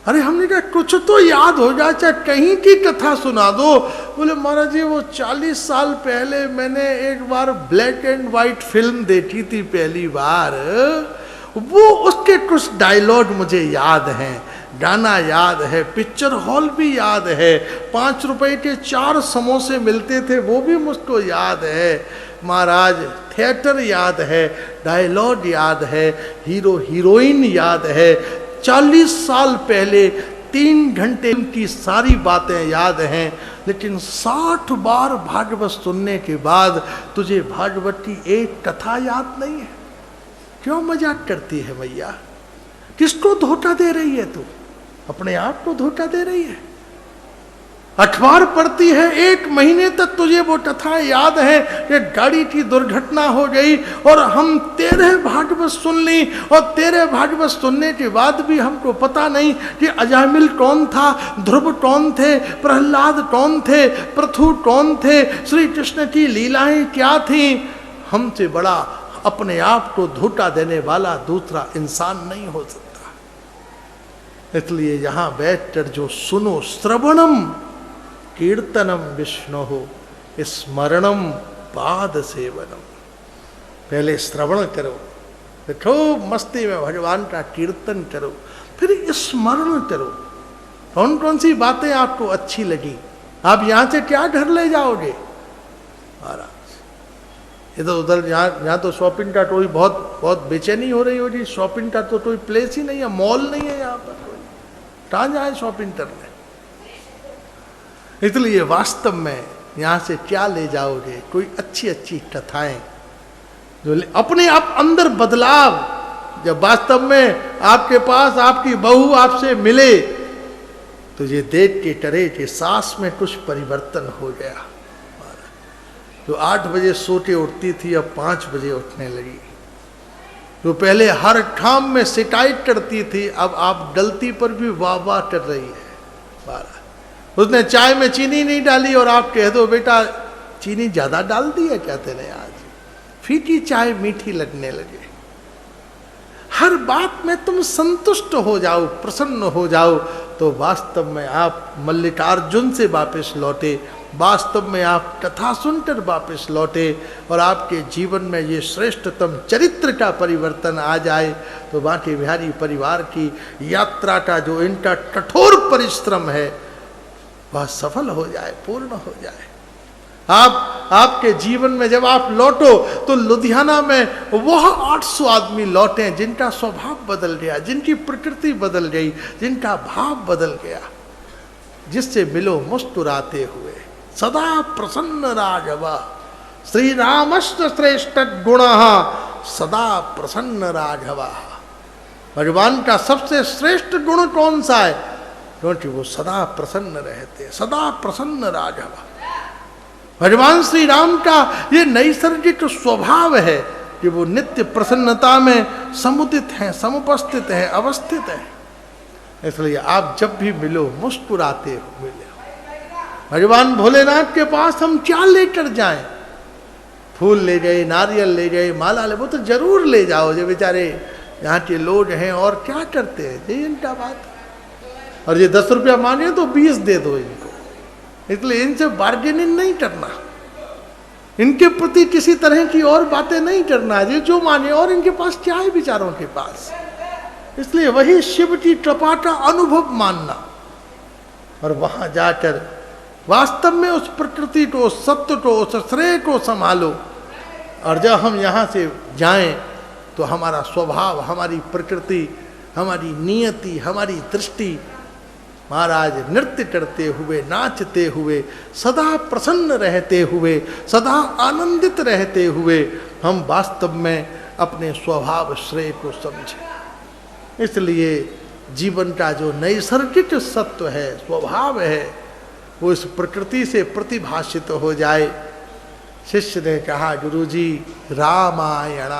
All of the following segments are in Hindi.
अरे हमने कहा कुछ तो याद हो जाए, चाहे कहीं की कथा सुना दो। बोले महाराज जी वो 40 साल पहले मैंने एक बार ब्लैक एंड वाइट फिल्म देखी थी पहली बार, वो उसके कुछ डायलॉग मुझे याद हैं, गाना याद है, पिक्चर हॉल भी याद है, 5 रुपए के 4 समोसे मिलते थे वो भी मुझको याद है महाराज, थिएटर याद है, डायलॉग याद है, हीरो हीरोइन याद है, 40 साल पहले 3 घंटे की सारी बातें याद हैं, लेकिन 60 बार भागवत सुनने के बाद तुझे भागवत की एक कथा याद नहीं है। क्यों मजाक करती है मैया? किसको धोखा दे रही है तू? अपने आप को धोखा दे रही है। अखबार पढ़ती है, 1 महीने तक तुझे वो कथा याद है, एक गाड़ी की दुर्घटना हो गई और हम तेरे भागवत सुन ली, और तेरे भागवत सुनने के बाद भी हमको पता नहीं कि अजामिल कौन था, ध्रुव कौन थे, प्रहलाद कौन थे, पृथु कौन थे, श्री कृष्ण की लीलाएं क्या थी। हमसे बड़ा अपने आप को धोखा देने वाला दूसरा इंसान नहीं हो सकता। इसलिए यहां बैठकर जो सुनो, श्रवणम कीर्तनम विष्णु हो, स्मरणम पाद सेवनम। पहले श्रवण करो, देखो मस्ती में भगवान का कीर्तन करो, फिर स्मरण करो। कौन कौन सी बातें आपको अच्छी लगी, आप यहां से क्या घर ले जाओगे महाराज? इधर उधर यहाँ तो शॉपिंग का कोई बहुत बेचैनी हो रही होगी, शॉपिंग का तो कोई प्लेस ही नहीं है, मॉल नहीं है यहाँ पर, कोई कहाँ जाए शॉपिंग करने। इसलिए वास्तव में यहाँ से क्या ले जाओगे? कोई अच्छी अच्छी कथाएं जो अपने आप अंदर बदलाव, जब वास्तव में आपके पास आपकी बहू आपसे मिले तो ये देख के करे कि सास में कुछ परिवर्तन हो गया। जो 8 बजे सो के उठती थी अब 5 बजे उठने लगी, जो पहले हर काम में शिकायत करती थी अब आप गलती पर भी वाह वाह कर रही है। उसने चाय में चीनी नहीं डाली और आप कह दो बेटा चीनी ज्यादा डाल दी है क्या तेने आज, फीकी चाय मीठी लगने लगे। हर बात में तुम संतुष्ट हो जाओ, प्रसन्न हो जाओ, तो वास्तव में आप मल्लिकार्जुन से वापस लौटे, वास्तव में आप कथा सुनकर वापस लौटे और आपके जीवन में ये श्रेष्ठतम चरित्र का परिवर्तन आ जाए, तो बांके बिहारी परिवार की यात्रा का जो इनका कठोर परिश्रम है वह सफल हो जाए, पूर्ण हो जाए। आपके जीवन में जब आप लौटो तो लुधियाना में वह 800 आदमी लौटे जिनका स्वभाव बदल गया, जिनकी प्रकृति बदल गई, जिनका भाव बदल गया, जिससे मिलो मुस्कुराते हुए। सदा प्रसन्न राघव श्री रामस्य श्रेष्ठ गुण सदा प्रसन्न राघव। भगवान का सबसे श्रेष्ठ गुण कौन सा है? क्योंकि वो सदा प्रसन्न रहते, सदा प्रसन्न राघव। भगवान श्री राम का ये नैसर्गिक स्वभाव है कि वो नित्य प्रसन्नता में समुदित हैं, समुपस्थित हैं, अवस्थित हैं। इसलिए आप जब भी मिलो मुस्कुराते हो मिलो। भगवान भोलेनाथ के पास हम क्या लेकर जाएं? फूल ले गए, नारियल ले गए, माला ले, वो तो जरूर ले जाओ, जो बेचारे यहाँ के लोग हैं और क्या करते हैं, ये इनका बात। और ये 10 रुपया मांगे तो 20 दे दो इनको। इसलिए इनसे बार्गेनिंग नहीं करना, इनके प्रति किसी तरह की और बातें नहीं करना, ये जो माने। और इनके पास क्या है विचारों के पास? इसलिए वही शिव की कृपा का अनुभव मानना और वहां जाकर वास्तव में उस प्रकृति को, उस सत्य को, उस श्रेय को संभालो। और जब हम यहाँ से जाएं तो हमारा स्वभाव, हमारी प्रकृति, हमारी नियति, हमारी दृष्टि महाराज नृत्य करते हुए, नाचते हुए, सदा प्रसन्न रहते हुए, सदा आनंदित रहते हुए हम वास्तव में अपने स्वभाव श्रेय को समझें। इसलिए जीवन का जो नैसर्गिक सत्व है, स्वभाव है, वो इस प्रकृति से प्रतिभाषित हो जाए। शिष्य ने कहा गुरुजी रामायण,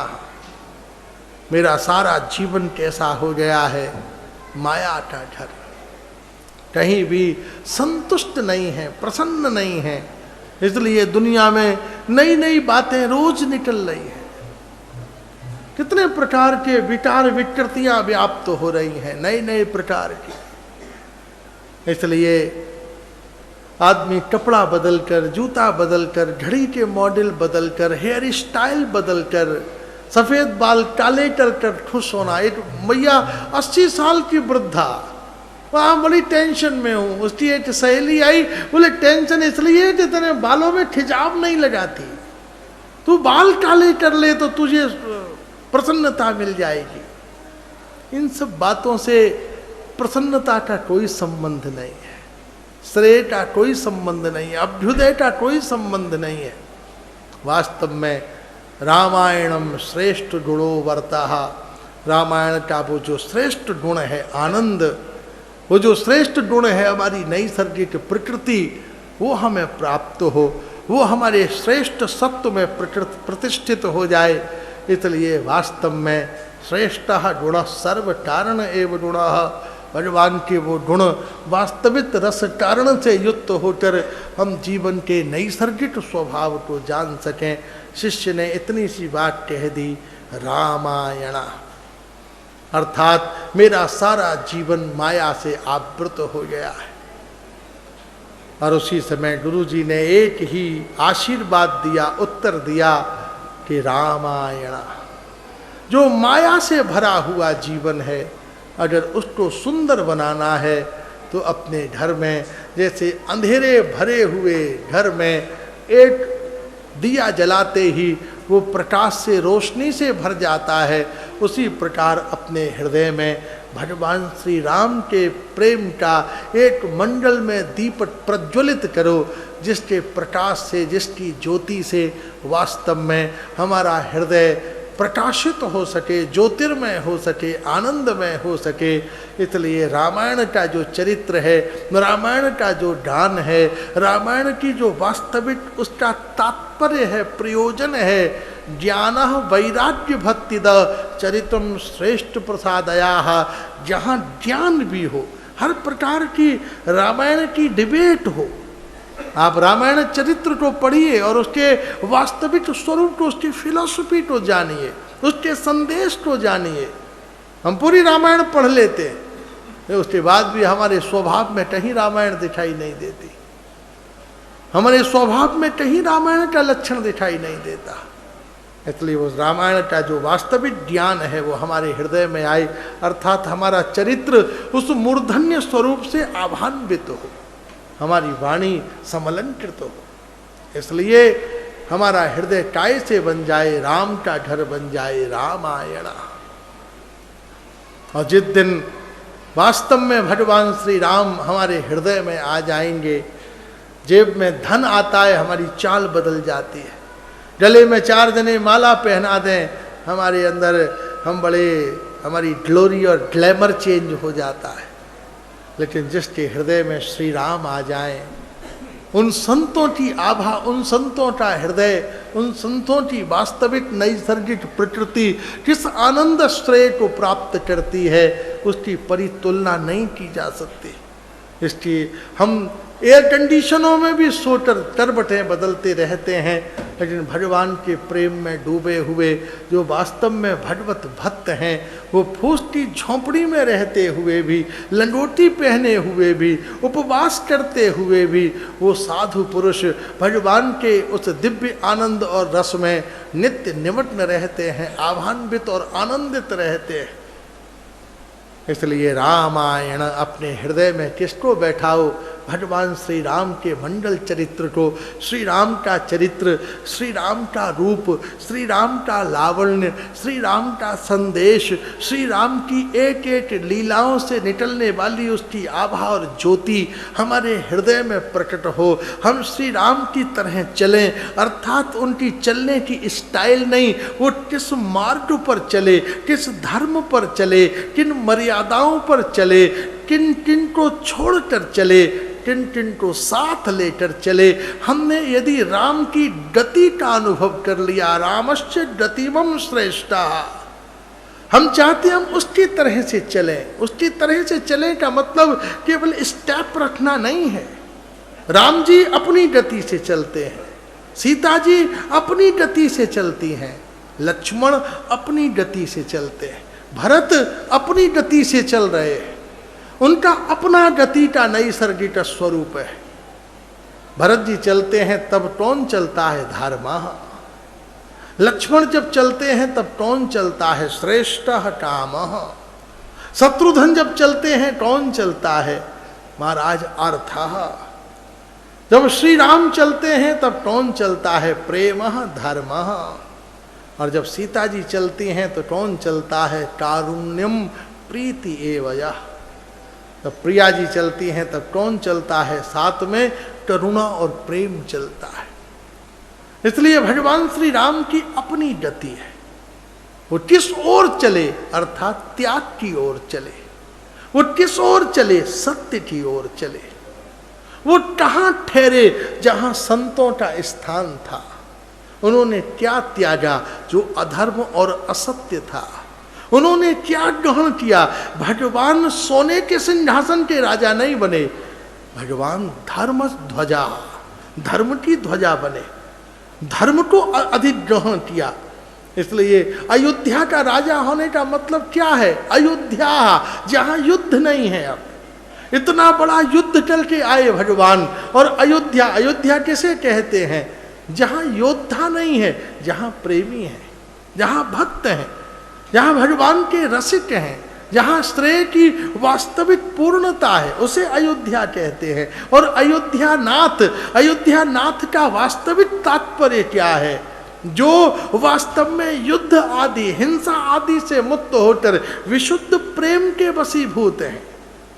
मेरा सारा जीवन कैसा हो गया है माया का घर, कहीं भी संतुष्ट नहीं है, प्रसन्न नहीं है। इसलिए दुनिया में नई नई बातें रोज निकल रही हैं, कितने प्रकार के विकार विकृतियां व्याप्त हो रही हैं, नए नए प्रकार की। इसलिए आदमी कपड़ा बदलकर, जूता बदलकर, घड़ी के मॉडल बदलकर, हेयर स्टाइल बदलकर, सफेद बाल काले कर खुश होना। एक मैया 80 साल की वृद्धा, वहाँ बड़ी टेंशन में हूँ, उसकी एक सहेली आई, बोले टेंशन इसलिए कि तेरे बालों में खिंचाव नहीं लगाती, तू बाल काले कर ले तो तुझे प्रसन्नता मिल जाएगी। इन सब बातों से प्रसन्नता का कोई संबंध नहीं है, श्रेय का कोई संबंध नहीं है, अभ्युदय का कोई संबंध नहीं है। वास्तव में रामायणम श्रेष्ठ गुणो वर्तः, रामायण का वो जो श्रेष्ठ गुण है आनंद, वो जो श्रेष्ठ गुण है हमारी नैसर्गिक प्रकृति, वो हमें प्राप्त हो, वो हमारे श्रेष्ठ सत्व में प्रतिष्ठित हो जाए। इसलिए वास्तव में श्रेष्ठ गुण सर्व कारण एवं गुण, भगवान के वो गुण वास्तविक रस कारण से युक्त होकर हम जीवन के नैसर्गिक स्वभाव को जान सकें। शिष्य ने इतनी सी बात कह दी, रामायण, अर्थात मेरा सारा जीवन माया से आवृत हो गया है। और उसी समय गुरुजी ने एक ही आशीर्वाद दिया, उत्तर दिया कि रामायण, जो माया से भरा हुआ जीवन है, अगर उसको सुंदर बनाना है तो अपने घर में, जैसे अंधेरे भरे हुए घर में एक दिया जलाते ही वो प्रकाश से, रोशनी से भर जाता है, उसी प्रकार अपने हृदय में भगवान श्री राम के प्रेम का एक मंडल में दीपक प्रज्वलित करो, जिसके प्रकाश से, जिसकी ज्योति से वास्तव में हमारा हृदय प्रकाशित हो सके, ज्योतिर्मय हो सके, आनंदमय हो सके। इसलिए रामायण का जो चरित्र है, रामायण का जो गान है, रामायण की जो वास्तविक उसका तात्पर्य है, प्रयोजन है, ज्ञान वैराग्य भक्ति द चरित्रम श्रेष्ठ प्रसादया, जहाँ ज्ञान भी हो, हर प्रकार की रामायण की डिबेट हो। आप रामायण चरित्र को पढ़िए और उसके वास्तविक स्वरूप को, उसकी फिलॉसफी को जानिए, उसके संदेश को जानिए। हम पूरी रामायण पढ़ लेते हैं, उसके बाद भी हमारे स्वभाव में कहीं रामायण दिखाई नहीं देती, हमारे स्वभाव में कहीं रामायण का लक्षण दिखाई नहीं देता। इसलिए उस रामायण का जो वास्तविक ज्ञान है वो हमारे हृदय में आए, अर्थात हमारा चरित्र उस मूर्धन्य स्वरूप से आभान्वित हो, हमारी वाणी समलंकृत हो। इसलिए हमारा हृदय काय से बन जाए, राम का घर बन जाए, रामायण। और जिस दिन वास्तव में भगवान श्री राम हमारे हृदय में आ जाएंगे, जेब में धन आता है, हमारी चाल बदल जाती है। गले में 4 जने माला पहना दें, हमारे अंदर हम बड़े, हमारी ग्लोरी और ग्लैमर चेंज हो जाता है। लेकिन जिसके हृदय में श्री राम आ जाएं, उन संतों की आभा, उन संतों का हृदय, उन संतों की वास्तविक नैसर्गिक प्रकृति किस आनंद श्रेय को प्राप्त करती है, उसकी परितुलना नहीं की जा सकती। इसकी हम एयर कंडीशनों में भी सोकर करवटें बदलते रहते हैं, लेकिन भगवान के प्रेम में डूबे हुए जो वास्तव में भगवत भक्त हैं, वो फूस की झोंपड़ी में रहते हुए भी, लंगोटी पहने हुए भी, उपवास करते हुए भी, वो साधु पुरुष भगवान के उस दिव्य आनंद और रस में नित्य निमग्न रहते हैं, आभान्वित और आनंदित रहते हैं। इसलिए रामायण अपने हृदय में किसको बैठाओ? भगवान श्री राम के मंडल चरित्र को, श्री राम का चरित्र, श्री राम का रूप, श्री राम का लावण्य, श्री राम का संदेश, श्री राम की एक एक लीलाओं से निकलने वाली उसकी आभा और ज्योति हमारे हृदय में प्रकट हो। हम श्री राम की तरह चलें, अर्थात उनकी चलने की स्टाइल नहीं, वो किस मार्ग पर चले, किस धर्म पर चले, किन मर्यादाओं पर चले, किन किन को छोड़कर चले, किन किन को साथ लेकर चले। हमने यदि राम की गति का अनुभव कर लिया, रामश्च गतिमम श्रेष्ठा, हम चाहते हैं हम उसकी तरह से चलें। उसकी तरह से चलें का मतलब केवल स्टेप रखना नहीं है। राम जी अपनी गति से चलते हैं, सीता जी अपनी गति से चलती हैं, लक्ष्मण अपनी गति से चलते हैं, भरत अपनी गति से चल रहे हैं। उनका अपना गति का नैसर्गिक स्वरूप है। भरत जी चलते हैं तब कौन चलता है धर्मा, लक्ष्मण जब चलते हैं तब कौन चलता है श्रेष्ठ काम, शत्रुघ्न जब चलते हैं कौन चलता है महाराज अर्थ, जब श्री राम चलते हैं तब कौन चलता है प्रेम धर्म, और जब सीता जी चलती हैं तो कौन चलता है कारुण्यम प्रीति एवया, जब प्रिया जी चलती हैं तब कौन चलता है साथ में करुणा और प्रेम चलता है। इसलिए भगवान श्री राम की अपनी गति है, वो किस ओर चले अर्थात त्याग की ओर चले, वो किस ओर चले सत्य की ओर चले। वो कहाँ ठहरे जहां संतों का स्थान था, उन्होंने क्या त्यागा जो अधर्म और असत्य था, उन्होंने क्या ग्रहण किया। भगवान सोने के सिंहासन के राजा नहीं बने, भगवान धर्म ध्वजा, धर्म की ध्वजा बने, धर्म को अधिक ग्रहण किया। इसलिए अयोध्या का राजा होने का मतलब क्या है, अयोध्या जहां युद्ध नहीं है। अब इतना बड़ा युद्ध चल के आए भगवान, और अयोध्या, अयोध्या किसे कहते हैं, जहां योद्धा नहीं है, जहां प्रेमी है, जहां भक्त हैं, जहां भगवान के रसिक हैं, जहां श्रेय की वास्तविक पूर्णता है, उसे अयोध्या कहते हैं। और अयोध्या नाथ का वास्तविक तात्पर्य क्या है, जो वास्तव में युद्ध आदि हिंसा आदि से मुक्त होकर विशुद्ध प्रेम के वशीभूत हैं।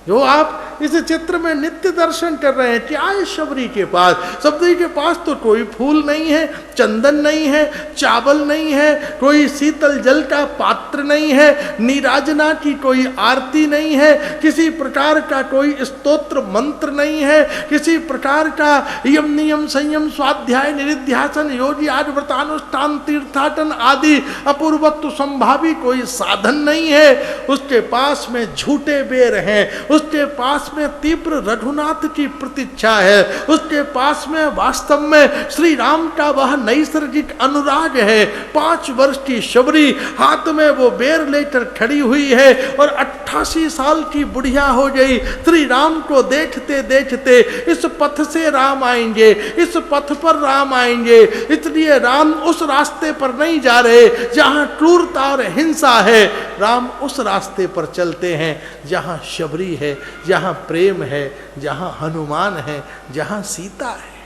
जो आप इस चित्र में नित्य दर्शन कर रहे हैं, क्या है शबरी के पास, शबरी के पास तो कोई फूल नहीं है, चंदन नहीं है, चावल नहीं है, कोई शीतल जल का पात्र नहीं है, नीराजना की कोई आरती नहीं है, किसी प्रकार का कोई स्तोत्र मंत्र नहीं है, किसी प्रकार का यम नियम संयम स्वाध्याय निरिध्यासन योगी आज व्रतानुष्ठान तीर्थाटन आदि अपूर्वत्व संभावी कोई साधन नहीं है। उसके पास में झूठे बेर हैं, उसके पास में तीव्र रघुनाथ की प्रतीक्षा है, उसके पास में वास्तव में श्री राम का वह नैसर्गिक अनुराग है। 5 वर्ष की शबरी हाथ में वो बेर लेकर खड़ी हुई है और 88 साल की बुढ़िया हो गई। श्री राम को देखते देखते इस पथ से राम आएंगे, इस पथ पर राम आएंगे, इसलिए राम उस रास्ते पर नहीं जा रहे जहां क्रूरता और हिंसा है, राम उस रास्ते पर चलते हैं जहां शबरी है, जहां प्रेम है, जहां हनुमान है, जहां सीता है।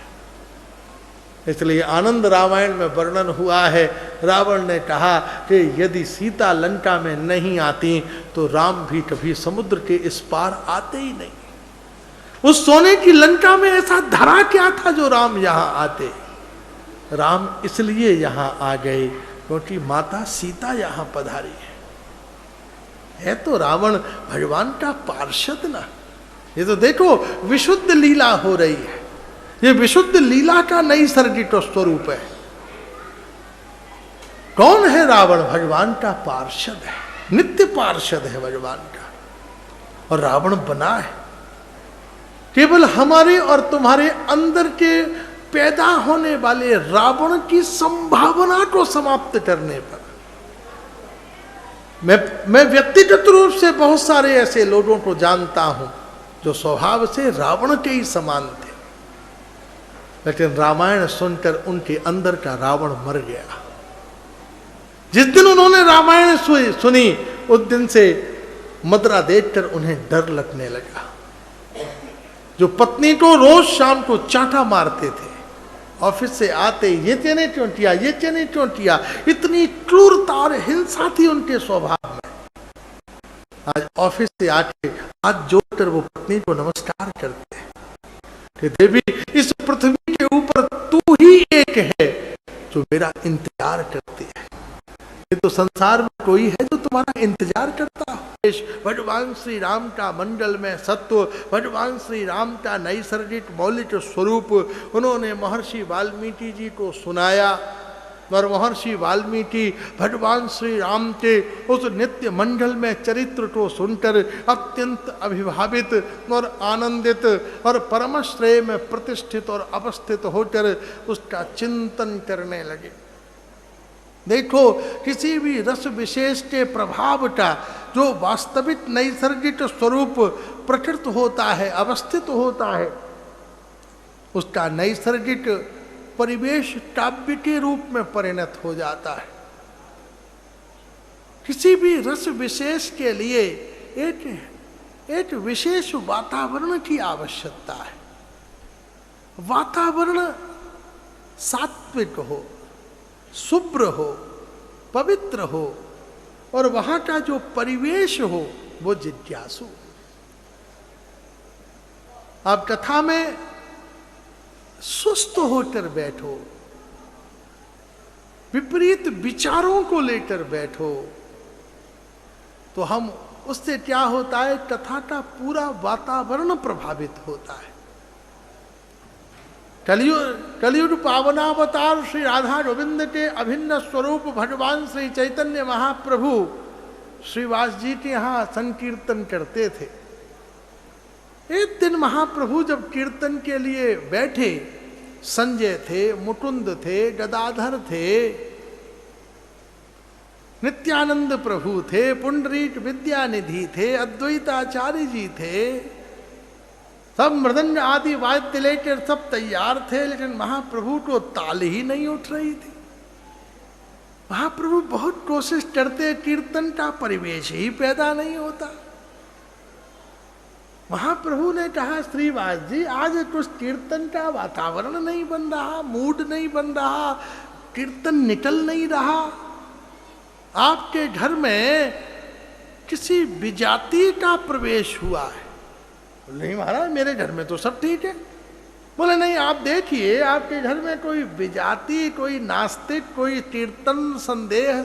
इसलिए आनंद रामायण में वर्णन हुआ है, रावण ने कहा कि यदि सीता लंका में नहीं आती तो राम भी कभी समुद्र के इस पार आते ही नहीं। उस सोने की लंका में ऐसा धरा क्या था जो राम यहां आते। राम इसलिए यहां आ गए क्योंकि माता सीता यहां पधारी है तो रावण भगवान का पार्षद ना। ये तो देखो विशुद्ध लीला हो रही है, ये विशुद्ध लीला का नैसर्गिक स्वरूप है। कौन है रावण, भगवान का पार्षद है, नित्य पार्षद है भगवान का। और रावण बना है केवल हमारे और तुम्हारे अंदर के पैदा होने वाले रावण की संभावना को समाप्त करने पर। मैं व्यक्तिगत रूप से बहुत सारे ऐसे लोगों को जानता हूं जो स्वभाव से रावण के ही समान थे, लेकिन रामायण सुनकर उनके अंदर का रावण मर गया। जिस दिन उन्होंने रामायण सुनी उस दिन से मदरा देखकर उन्हें डर लगने लगा। जो पत्नी को रोज शाम को चांटा मारते थे, ऑफिस से आते ये चेने क्यों किया, ये चेने क्यों किया, इतनी क्रूरता और हिंसा थी उनके स्वभाव में। आज ऑफिस से आके हाथ जोड़कर वो पत्नी को नमस्कार करते हैं कि देवी इस पृथ्वी के ऊपर तू ही एक है जो मेरा इंतजार करती है। ये तो संसार में कोई है जो तुम्हारा इंतजार करता हो। भगवान श्री राम का मंडल में सत्व, भगवान श्री राम का नैसर्गिक मौलिक स्वरूप उन्होंने महर्षि वाल्मीकि जी को सुनाया। और महर्षि वाल्मीकि भगवान श्री राम के उस नित्य मंडल में चरित्र को सुनकर अत्यंत अभिभावित और आनंदित और परम श्रेय में प्रतिष्ठित और अवस्थित होकर उसका चिंतन करने लगे। देखो किसी भी रस विशेष के प्रभाव का जो वास्तविक नैसर्गिक स्वरूप प्रकृत होता है, अवस्थित होता है, उसका नैसर्गिक परिवेश काव्य के रूप में परिणत हो जाता है। किसी भी रस विशेष के लिए एक विशेष वातावरण की आवश्यकता है। वातावरण सात्विक हो, शुभ्र हो, पवित्र हो, और वहां का जो परिवेश हो वो जिज्ञासु। आप कथा में सुस्त होकर बैठो, विपरीत विचारों को लेकर बैठो, तो हम उससे क्या होता है, कथा का पूरा वातावरण प्रभावित होता है। कलयुग पावनावतार श्री राधा गोविंद के अभिन्न स्वरूप भगवान श्री चैतन्य महाप्रभु श्रीवास जी के यहाँ संकीर्तन करते थे। एक दिन महाप्रभु जब कीर्तन के लिए बैठे, संजय थे, मुकुंद थे, गदाधर थे, नित्यानंद प्रभु थे, पुंडरीक विद्यानिधि थे, अद्वैताचार्य जी थे, सब मृदंग आदि वाद्य लेकर सब तैयार थे, लेकिन महाप्रभु को ताल ही नहीं उठ रही थी। महाप्रभु बहुत कोशिश करते, कीर्तन का परिवेश ही पैदा नहीं होता। महाप्रभु ने कहा, श्रीवास जी आज कुछ कीर्तन का वातावरण नहीं बन रहा, मूड नहीं बन रहा, कीर्तन निकल नहीं रहा। आपके घर में किसी विजाति का प्रवेश हुआ है। बोले नहीं महाराज, मेरे घर में तो सब ठीक है। बोले नहीं, आप देखिए आपके घर में कोई विजाति, कोई नास्तिक, कोई कीर्तन संदेह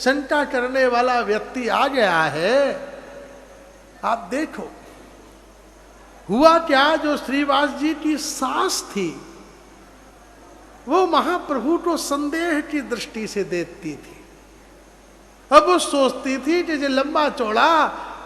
शंका करने वाला व्यक्ति आ गया है। आप देखो हुआ क्या, जो श्रीवास जी की सास थी वो महाप्रभु को संदेह की दृष्टि से देखती थी। अब वो सोचती थी कि जो लंबा चौड़ा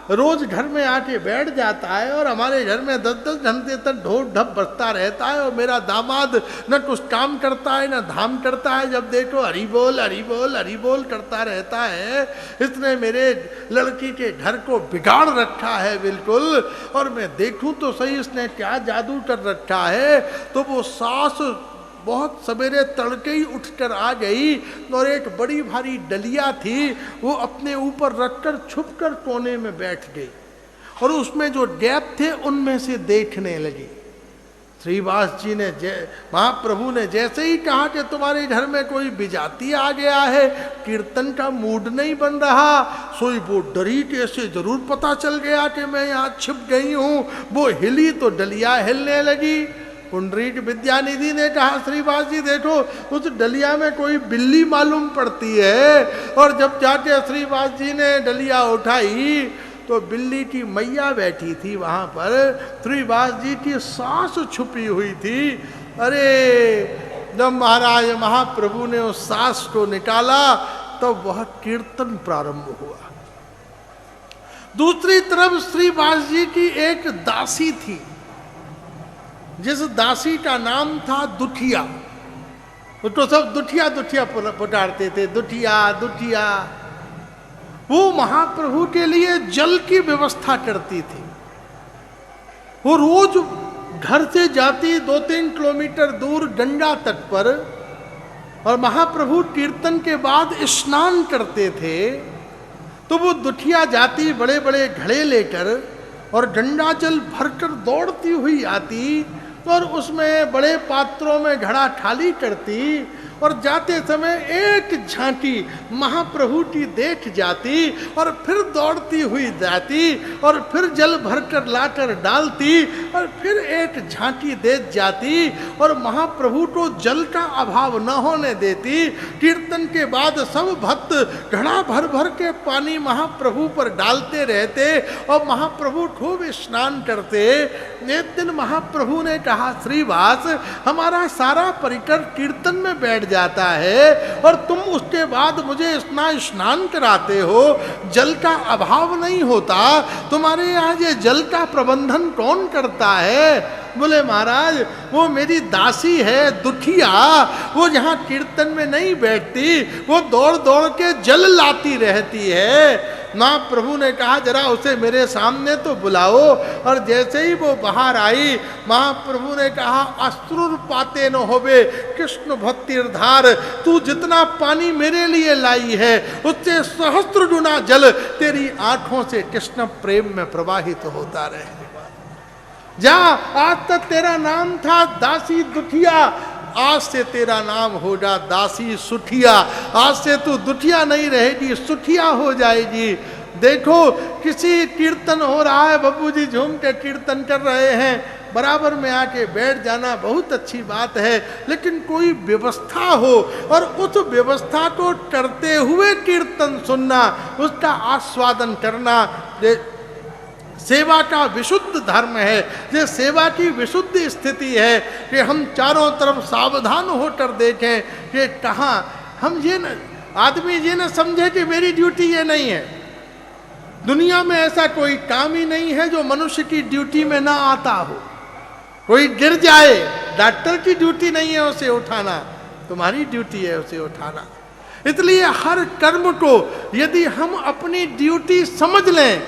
रोज घर में आके बैठ जाता है और हमारे घर में 10-10 घंटे तक ढोल ढप बजता रहता है, और मेरा दामाद न कुछ काम करता है न धाम करता है, जब देखो हरि बोल हरि बोल हरि बोल करता रहता है। इसने मेरे लड़की के घर को बिगाड़ रखा है बिल्कुल, और मैं देखूं तो सही इसने क्या जादू कर रखा है। तो वो सास बहुत सवेरे तड़के ही उठकर आ गई, और एक बड़ी भारी डलिया थी वो अपने ऊपर रखकर छुपकर कोने में बैठ गई, और उसमें जो गैप थे उनमें से देखने लगी। श्रीवास जी ने महाप्रभु ने जैसे ही कहा कि तुम्हारे घर में कोई विजाति आ गया है, कीर्तन का मूड नहीं बन रहा, सोई वो डरी कैसे जरूर पता चल गया कि मैं यहाँ छिप गई हूँ। वो हिली तो डलिया हिलने लगी। पुंडरीक विद्यानिधि ने कहा, श्रीवास जी देखो उस डलिया में कोई बिल्ली मालूम पड़ती है। और जब जाके श्रीवास जी ने डलिया उठाई तो बिल्ली की मैया बैठी थी वहां पर, श्रीवास जी की सास छुपी हुई थी। अरे जब महाराज महाप्रभु ने उस सास को निकाला तो वह कीर्तन प्रारंभ हुआ। दूसरी तरफ श्रीवास जी की एक दासी थी, जिस दासी का नाम था दुठिया। तो सब दुठिया दुठिया पुकारते थे, दुठिया दुठिया। वो महाप्रभु के लिए जल की व्यवस्था करती थी। वो रोज घर से जाती 2-3 किलोमीटर दूर गंगा तट पर, और महाप्रभु कीर्तन के बाद स्नान करते थे। तो वो दुठिया जाती बड़े बड़े घड़े लेकर, और गंगा जल भरकर दौड़ती हुई आती, और उसमें बड़े पात्रों में घड़ा खाली करती, और जाते समय एक झांकी महाप्रभु की देख जाती, और फिर दौड़ती हुई जाती, और फिर जल भरकर लाकर डालती, और फिर एक झांकी दे जाती, और महाप्रभु को जल का अभाव न होने देती। कीर्तन के बाद सब भक्त घड़ा भर भर के पानी महाप्रभु पर डालते रहते, और महाप्रभु खूब स्नान करते। एक दिन महाप्रभु ने कहा, श्रीवास हमारा सारा परिकर कीर्तन में बैठ जाता है, और तुम उसके बाद मुझे इतना स्नान कराते हो, जल का अभाव नहीं होता, तुम्हारे यहाँ ये जल का प्रबंधन कौन करता है? बोले महाराज वो मेरी दासी है दुठिया, वो यहाँ कीर्तन में नहीं बैठती, वो दौड़ दौड़ के जल लाती रहती है। महाप्रभु ने कहा जरा उसे मेरे सामने तो बुलाओ। और जैसे ही वो बाहर आई, महाप्रभु ने कहा अश्रुपाते न होवे कृष्ण भक्तिर्धार, तू जितना पानी मेरे लिए लाई है उससे सहस्त्र गुना जल तेरी आंखों से कृष्ण प्रेम में प्रवाहित होता रहे। जा, आज तक तेरा नाम था दासी दुखिया, आज से तेरा नाम होगा दासी सुठिया। आज से तू दुखिया नहीं रहेगी, सुठिया हो जाएगी। देखो किसी कीर्तन हो रहा है, बब्बू जी झूम के कीर्तन कर रहे हैं, बराबर में आके बैठ जाना बहुत अच्छी बात है, लेकिन कोई व्यवस्था हो और उस व्यवस्था को करते हुए कीर्तन सुनना, उसका आस्वादन करना, सेवा का विशुद्ध धर्म है। ये सेवा की विशुद्ध स्थिति है कि हम चारों तरफ सावधान होकर देखें कि कहाँ हम ये न आदमी ये न समझे कि मेरी ड्यूटी ये नहीं है। दुनिया में ऐसा कोई काम ही नहीं है जो मनुष्य की ड्यूटी में ना आता हो। कोई गिर जाए, डॉक्टर की ड्यूटी नहीं है उसे उठाना, तुम्हारी ड्यूटी है उसे उठाना। इसलिए हर कर्म को यदि हम अपनी ड्यूटी समझ लें,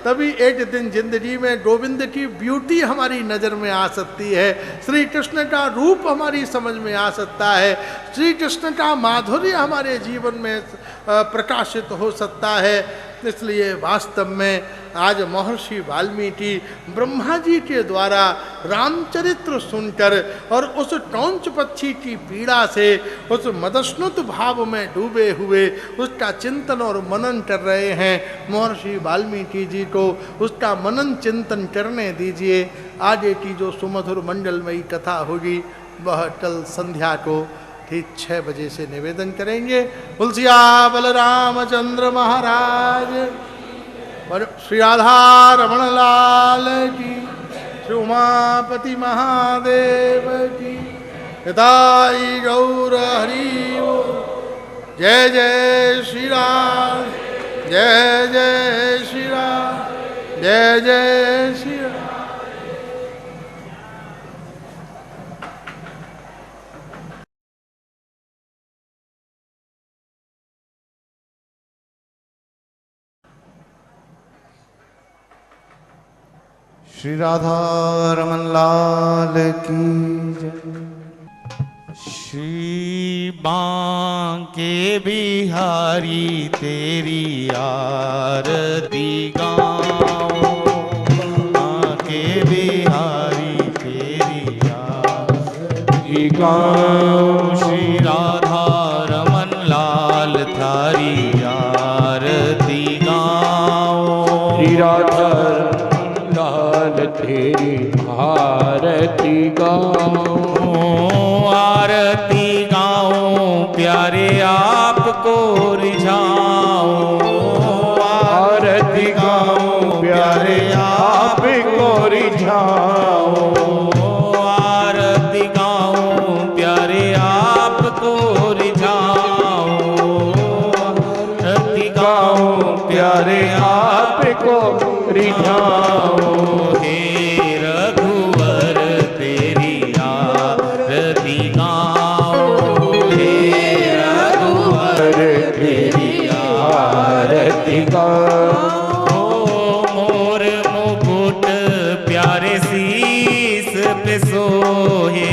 तभी एक दिन जिंदगी में गोविंद की ब्यूटी हमारी नज़र में आ सकती है, श्री कृष्ण का रूप हमारी समझ में आ सकता है, श्री कृष्ण का माधुर्य हमारे जीवन में प्रकाशित हो सकता है। इसलिए वास्तव में आज महर्षि वाल्मीकि ब्रह्मा जी के द्वारा रामचरित्र सुनकर और उस टौंच पक्षी की पीड़ा से उस मदस्नुत भाव में डूबे हुए उसका चिंतन और मनन कर रहे हैं। महर्षि वाल्मीकि जी को उसका मनन चिंतन करने दीजिए। आगे की जो सुमधुर मंडलमयी कथा होगी वह कल संध्या को ठीक 6 बजे से निवेदन करेंगे। तुलसिया बलरामचंद्र महाराज और श्री राधा रमण लाल की, श्री उमापति महादेव की, हिताई गौर हरि बोल। जय जय श्री राम, जय जय श्री राम, जय जय श्री राम। श्री राधा रमन लाल की जय। श्री बांके बिहारी तेरी आरती गाओ, बांके बिहारी तेरी आरती गाओ। श्री राधा रमन लाल थारी आरती गाओ, श्री राधा तेरी आरती गाऊं, आरती गाऊं प्यारे आपको रिझाऊं, आरती गाऊं प्यारे आपको रिझाऊं, आरती गाऊं प्यारे आपको रिझाऊं, आरती गाऊं प्यारे आपको रिझाऊं। मोर मुकुट प्यारे शीस पे सोहे,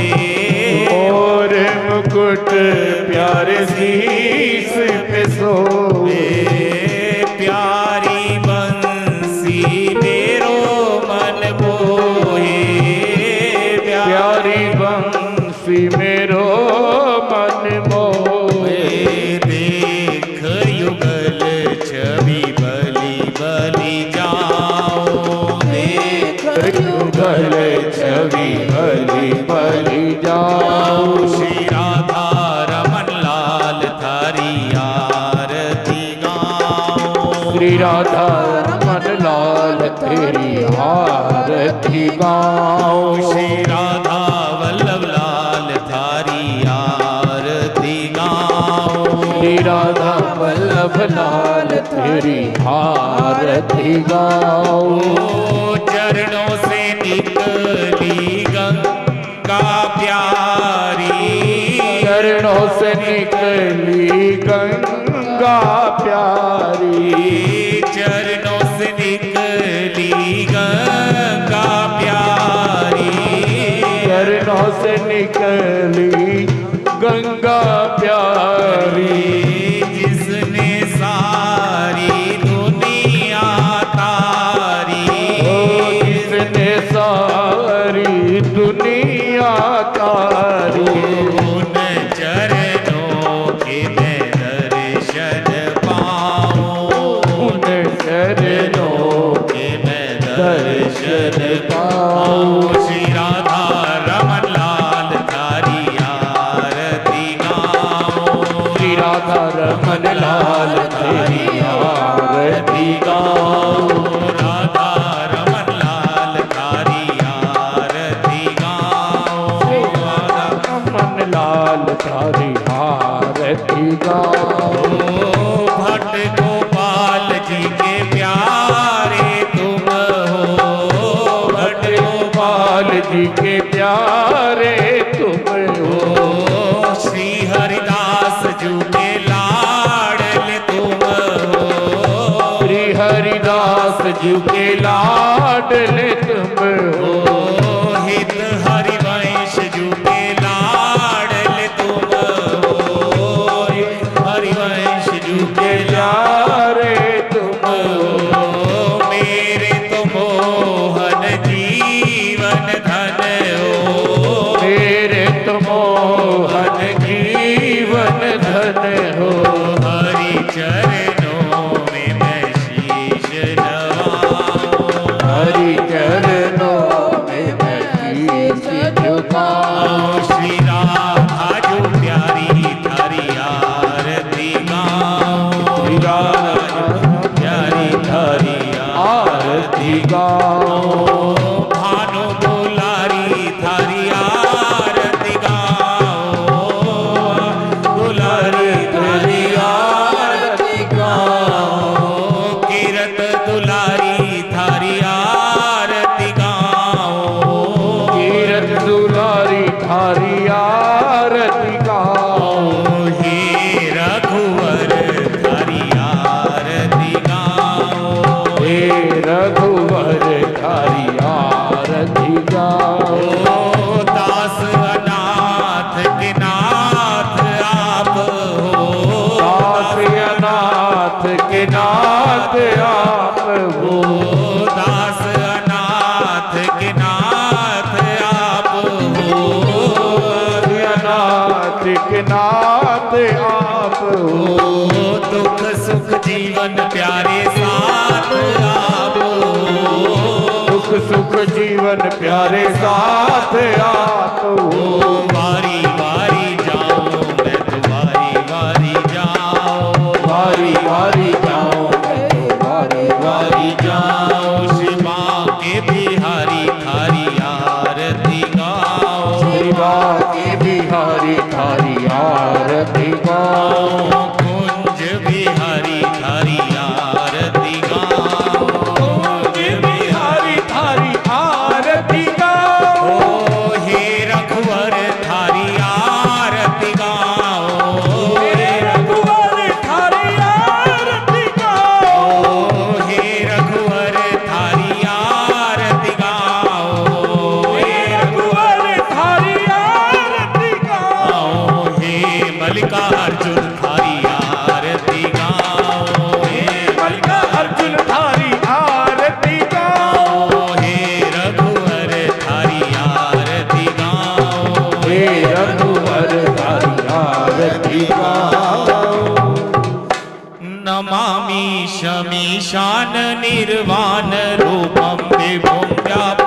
मोर मुकुट प्यारे शीस पे सोहे, प्यारी बंसी मेरो मन मोहे, प्यारी बंसी मेरो मन मोहे। देख युगल छवि बलि बलि जाओ, देख युगल छवि बलि बलि जाओ। श्री राधा रमन लाल थारी आरती गाओ, श्री राधा रमन लाल तेरी आरती गाओ। श्री राधा वल्लभ लाल थारी आरती गाओ, श्री राधा वल्लभ लाल तेरी आरती गाओ। चरणों से निकली गंगा प्यारी, चरणों से निकली गंगा प्यारी, निकली गंगा प्यारी। जिसने सारी दुनिया तारी, जिसने सारी दुनिया तारी। उन चरणों के मैं दर्शन पाऊं, उन चरणों के मैं दर्शन दर्शन पाऊं। श्री राधा रमन लाल थारी आरती गाऊं, श्री राधा रमन लाल तेरी आरती गाऊं। राधा रमन लाल थारी आरती गाऊं, रमन लाल तारी आरती गाऊं। भट्ट गोपाल जी के प्यारे तुम हो, भट्ट गोपाल जी के प्यारे तुम हो। श्री हरिदास जू के लाडले तुम हो, श्री हरिदास जी के लाडले तुम हो। हित हरिवंश जू के लाडले तुम हो, हरिवंश जू के प्यारे तुम हो। मेरे तो मोहन जीवन धन हो, मेरे तो मोहन जीवन धन हो। हरि चरणों में मैं शीश नवाऊं, हरि चरणों में मैं शीश झुकाऊं। श्री राधा जो प्यारी थारी आरती गाऊं, श्री राधा प्यारी थारी आरती गाऊं। भानु दुलारी थारी आरती गाऊं, दुलारी थारी आरती गाऊं, कीरत दुलारी थारी आरती गाऊं, कीरत दुलारी थारी आरती गाऊं। हे रघुवर थारी आरती गाऊं, हे रघुवर थारी आरती गाऊं। दास अनाथ के नाथ आप हो, दास अनाथ के नाथ आप हो। दास अनाथ के नाथ आप हो, अनाथ के नाथ आप हो। दुख सुख जीवन प्यारे साथ आप हो, दुख सुख जीवन प्यारे साथ आप हो। वारी वारी जाऊं मैं तो वारी वारी जाऊं, वारी वारी जाऊं मैं तो वारी वारी जाऊं, शिवा के बिहारी थारी आरती गाऊं, शिवा के बिहारी थारी आरती गाऊं। कुंज बिहारी थारी आरती गाऊं, कुंज बिहारी थारी आरती गाऊं। हे रघुवर थारी आरती गाऊं, हे रघुवर थारी आरती गाऊं। हे रघुवर थारी आरती गाऊं, हे रघुवर थारी आरती गाऊं। हे मल्लिकार्जुन थारी आरती गाऊं, हे मल्लिकार्जुन थारी आरती गाऊं। हे रघुवर थारी आरती गाऊं, हे रघुवर थारी आरती गाऊं। नमामि शमीशान निर्वाण रूपम विभुं व्यापकं